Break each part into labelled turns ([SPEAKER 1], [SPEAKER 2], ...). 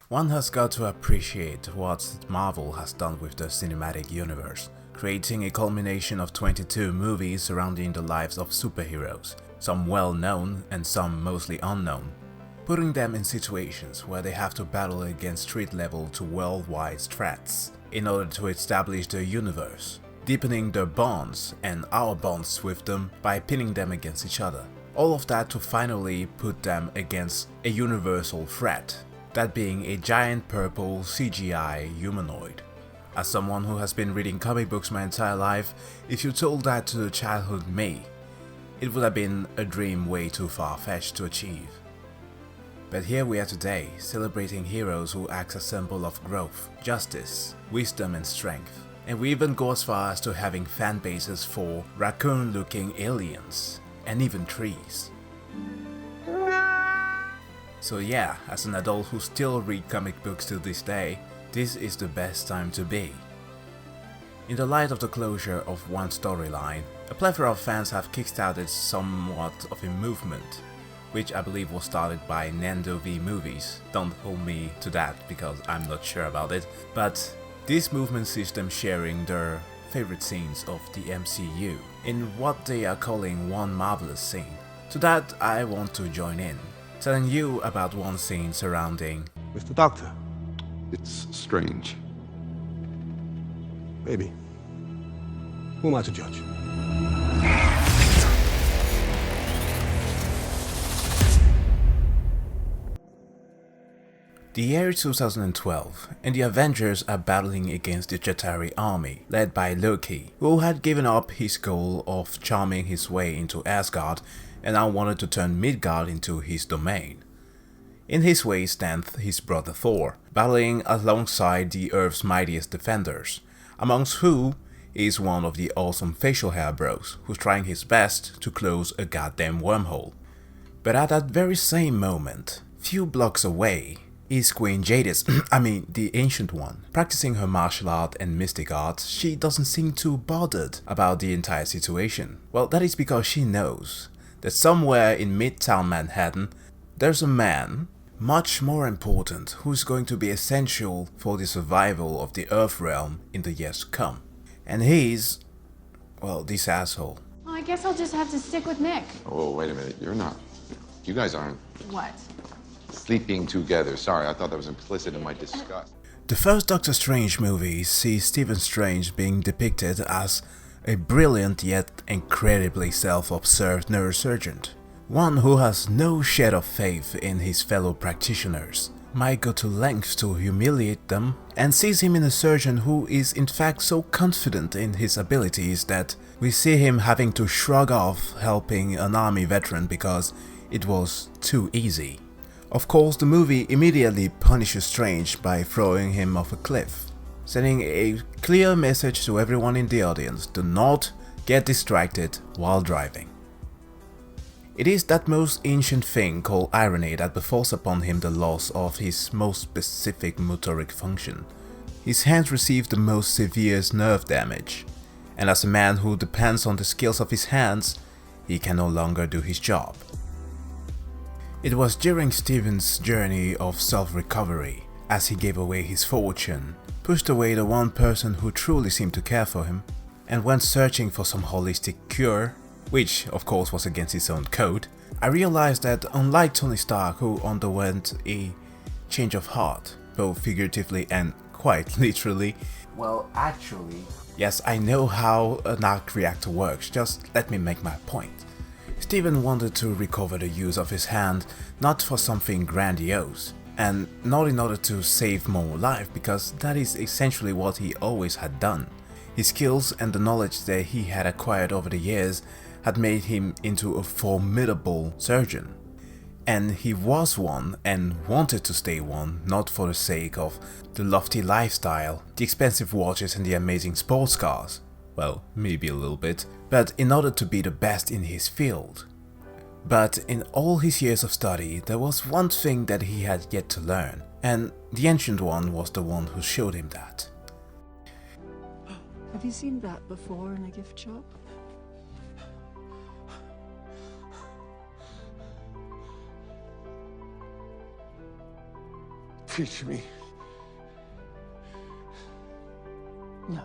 [SPEAKER 1] One has got to appreciate what Marvel has done with the cinematic universe, creating a culmination of 22 movies surrounding the lives of superheroes, some well known and some mostly unknown, putting them in situations where they have to battle against street level to worldwide threats in order to establish their universe, deepening their bonds and our bonds with them by pinning them against each other. All of that to finally put them against a universal threat, that being a giant purple CGI humanoid. As someone who has been reading comic books my entire life, if you told that to the childhood me, it would have been a dream way too far-fetched to achieve. But here we are today, celebrating heroes who act as a symbol of growth, justice, wisdom and strength. And we even go as far as to having fan bases for raccoon-looking aliens, and even trees. So yeah, as an adult who still read comic books to this day, this is the best time to be. In the light of the closure of one storyline, a plethora of fans have kickstarted somewhat of a movement, which I believe was started by Nando V Movies. Don't hold me to that because I'm not sure about it, but this movement sees them sharing their favorite scenes of the MCU in what they are calling one marvelous scene. To that I want to join in, telling you about one scene surrounding
[SPEAKER 2] Mr. Doctor.
[SPEAKER 3] It's strange.
[SPEAKER 2] Maybe. Who am I to judge?
[SPEAKER 1] the year 2012, and the Avengers are battling against the Chitauri army, led by Loki, who had given up his goal of charming his way into Asgard and now wanted to turn Midgard into his domain. In his way stands his brother Thor, battling alongside the Earth's mightiest defenders, amongst who is one of the awesome facial hair bros who's trying his best to close a goddamn wormhole. But at that very same moment, few blocks away, is Queen Jadis, the Ancient One. Practicing her martial art and mystic arts, she doesn't seem too bothered about the entire situation. Well, that is because she knows that somewhere in Midtown Manhattan, there's a man much more important who's going to be essential for the survival of the Earth realm in the years to come. And he's, well, this asshole.
[SPEAKER 4] Well, I guess I'll just have to stick with Nick.
[SPEAKER 3] Oh, wait a minute. You guys aren't
[SPEAKER 4] What?
[SPEAKER 3] sleeping together. Sorry, I thought that was implicit in my disgust.
[SPEAKER 1] The first Doctor Strange movie sees Stephen Strange being depicted as a brilliant yet incredibly self-obsessed neurosurgeon. One who has no shred of faith in his fellow practitioners, might go to lengths to humiliate them, and sees him in a surgeon who is in fact so confident in his abilities that we see him having to shrug off helping an army veteran because it was too easy. Of course, the movie immediately punishes Strange by throwing him off a cliff, sending a clear message to everyone in the audience: do not get distracted while driving. It is that most ancient thing called irony that befalls upon him the loss of his most specific motoric function. His hands receive the most severe nerve damage, and as a man who depends on the skills of his hands, he can no longer do his job. It was during Stephen's journey of self-recovery, as he gave away his fortune, pushed away the one person who truly seemed to care for him, and went searching for some holistic cure, which of course was against his own code, I realized that unlike Tony Stark, who underwent a change of heart, both figuratively and quite literally, well actually, yes, I know how an arc reactor works, just let me make my point. Stephen wanted to recover the use of his hand, not for something grandiose, and not in order to save more life, because that is essentially what he always had done. His skills and the knowledge that he had acquired over the years had made him into a formidable surgeon. And he was one and wanted to stay one, not for the sake of the lofty lifestyle, the expensive watches and the amazing sports cars. Well, maybe a little bit, but in order to be the best in his field. But in all his years of study, there was one thing that he had yet to learn, and the Ancient One was the one who showed him that.
[SPEAKER 5] Have you seen that before in a gift shop?
[SPEAKER 2] teach me?
[SPEAKER 5] No.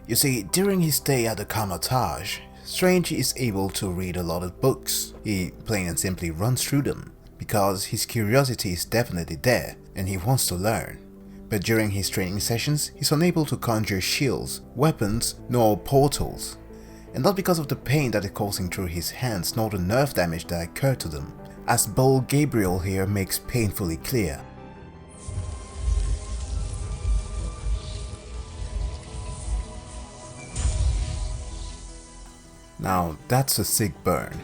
[SPEAKER 1] You see, during his stay at the Hermitage, Strange is able to read a lot of books. He plain and simply runs through them, because his curiosity is definitely there and he wants to learn. But during his training sessions, he's unable to conjure shields, weapons, nor portals. And not because of the pain that is causing through his hands nor the nerve damage that occurred to them, as bold Gabriel here makes painfully clear. Now that's a sick burn.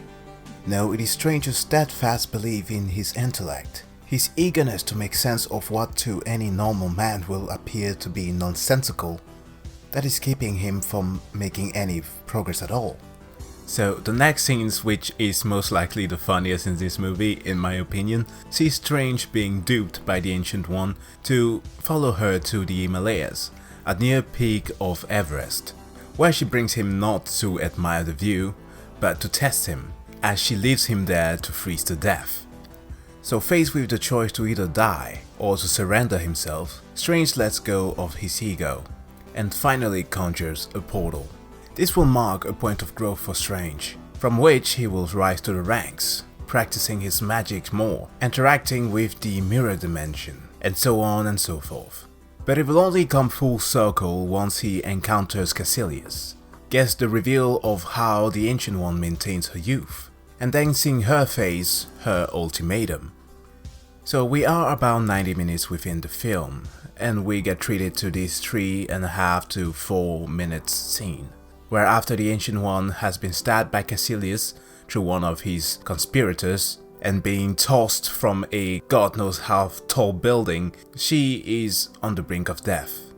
[SPEAKER 1] No, it is Strange's steadfast belief in his intellect, his eagerness to make sense of what to any normal man will appear to be nonsensical, that is keeping him from making any progress at all. So the next scenes, which is most likely the funniest in this movie in my opinion, sees Strange being duped by the Ancient One to follow her to the Himalayas, at near peak of Everest, where she brings him not to admire the view, but to test him, as she leaves him there to freeze to death. So faced with the choice to either die or to surrender himself, Strange lets go of his ego and finally conjures a portal. This will mark a point of growth for Strange, from which he will rise to the ranks, practicing his magic more, interacting with the mirror dimension, and so on and so forth. But it will only come full circle once he encounters Caecilius, gets the reveal of how the Ancient One maintains her youth, and then seeing her face her ultimatum. So we are about 90 minutes within the film, and we get treated to this 3.5 to 4 minutes scene, where after the Ancient One has been stabbed by Caecilius through one of his conspirators, and being tossed from a god knows how tall building, she is on the brink of death.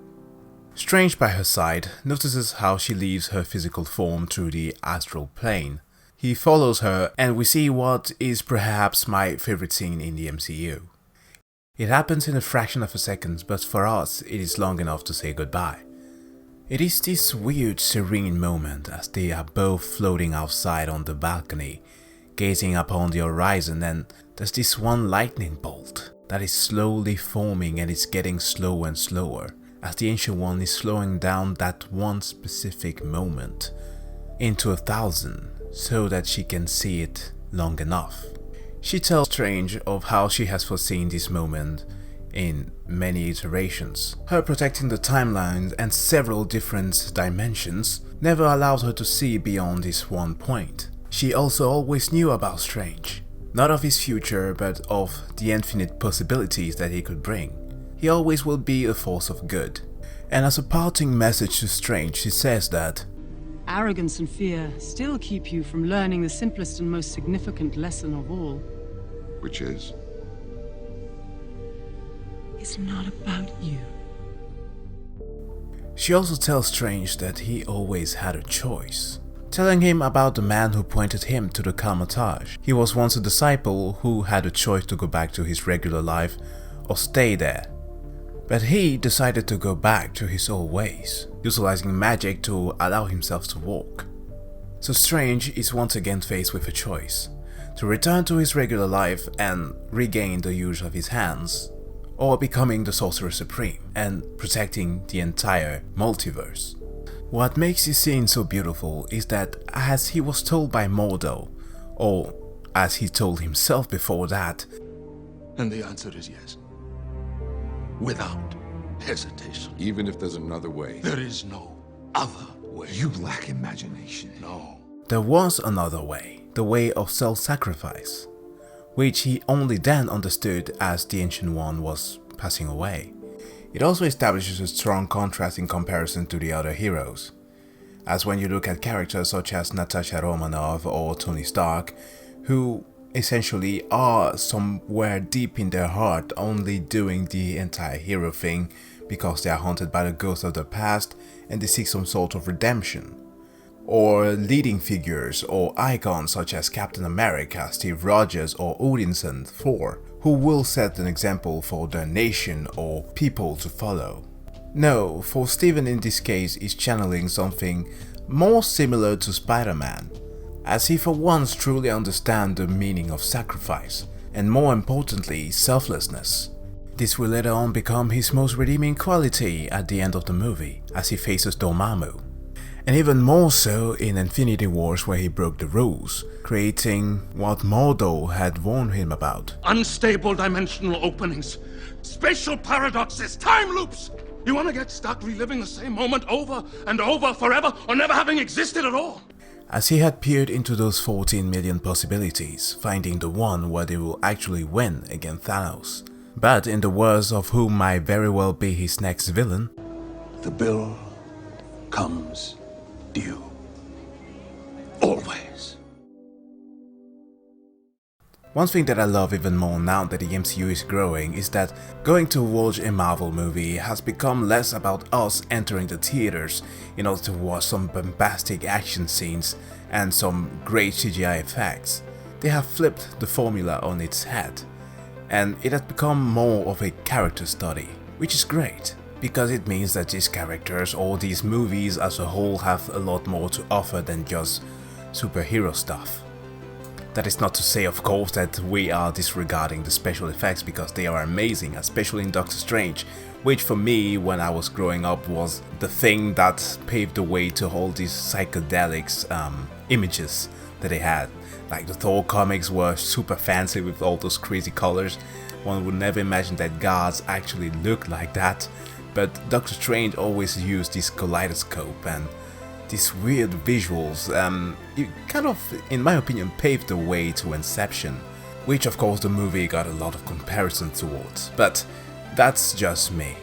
[SPEAKER 1] Strange by her side notices how she leaves her physical form through the astral plane. He follows her and we see what is perhaps my favorite scene in the MCU. It happens in a fraction of a second, but for us it is long enough to say goodbye. It is this weird serene moment as they are both floating outside on the balcony, gazing upon the horizon, and there's this one lightning bolt that is slowly forming, and it's getting slower and slower as the Ancient One is slowing down that one specific moment into 1,000 so that she can see it long enough. She tells Strange of how she has foreseen this moment in many iterations. Her protecting the timeline and several different dimensions never allowed her to see beyond this one point. She also always knew about Strange, not of his future but of the infinite possibilities that he could bring. He always will be a force of good. And as a parting message to Strange, she says that
[SPEAKER 5] Arrogance and fear still keep you from learning the simplest and most significant lesson of all.
[SPEAKER 3] Which is?
[SPEAKER 5] It's not about you.
[SPEAKER 1] She also tells Strange that he always had a choice, telling him about the man who pointed him to the Hermitage. He was once a disciple who had a choice to go back to his regular life or stay there. But he decided to go back to his old ways, utilizing magic to allow himself to walk. So Strange is once again faced with a choice, to return to his regular life and regain the use of his hands, or becoming the Sorcerer Supreme and protecting the entire multiverse. What makes this scene so beautiful is that as he was told by Mordo, or as he told himself before that,
[SPEAKER 2] And the answer is yes. Without hesitation.
[SPEAKER 3] Even if there's another way.
[SPEAKER 2] There is no other way.
[SPEAKER 3] You lack imagination.
[SPEAKER 2] No.
[SPEAKER 1] there was another way, the way of self-sacrifice, which he only then understood as the Ancient One was passing away. It also establishes a strong contrast in comparison to the other heroes, as when you look at characters such as Natasha Romanoff or Tony Stark, who essentially are somewhere deep in their heart only doing the entire hero thing because they are haunted by the ghosts of the past and they seek some sort of redemption. Or leading figures or icons such as Captain America, Steve Rogers or Odinson, Thor, who will set an example for their nation or people to follow. No, for Steven in this case is channeling something more similar to Spider-Man, as he for once truly understands the meaning of sacrifice, and more importantly, selflessness. This will later on become his most redeeming quality at the end of the movie, as he faces Dormammu. And even more so in Infinity Wars, where he broke the rules, creating what Mordo had warned him about.
[SPEAKER 2] Unstable dimensional openings, spatial paradoxes, time loops! You wanna get stuck reliving the same moment over and over forever, or never having existed at all?
[SPEAKER 1] As he had peered into those 14 million possibilities, finding the one where they will actually win against Thanos. But in the words of who might very well be his next villain,
[SPEAKER 2] The bill comes due. Always.
[SPEAKER 1] one thing that I love even more now that the MCU is growing is that going to watch a Marvel movie has become less about us entering the theaters in order to watch some bombastic action scenes and some great CGI effects. They have flipped the formula on its head, and it has become more of a character study, which is great, because it means that these characters or these movies as a whole have a lot more to offer than just superhero stuff. That is not to say, of course, that we are disregarding the special effects, because they are amazing, especially in Doctor Strange, which for me, when I was growing up, was the thing that paved the way to all these psychedelics images that they had. Like the Thor comics were super fancy with all those crazy colors. One would never imagine that gods actually looked like that, but Doctor Strange always used this kaleidoscope and these weird visuals. It kind of, in my opinion, paved the way to Inception, which of course the movie got a lot of comparison towards, but that's just me.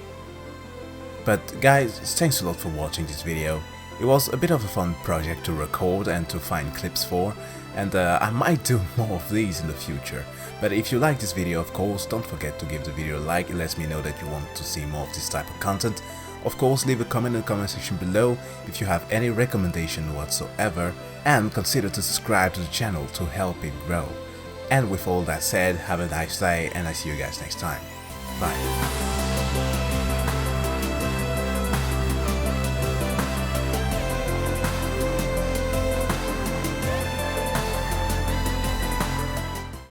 [SPEAKER 1] But guys, thanks a lot for watching this video. It was a bit of a fun project to record and to find clips for, and I might do more of these in the future. But if you like this video, of course, don't forget to give the video a like. It lets me know that you want to see more of this type of content. Of course, leave a comment in the comment section below if you have any recommendation whatsoever, and consider to subscribe to the channel to help it grow. And with all that said, have a nice day, and I see you guys next time. Bye.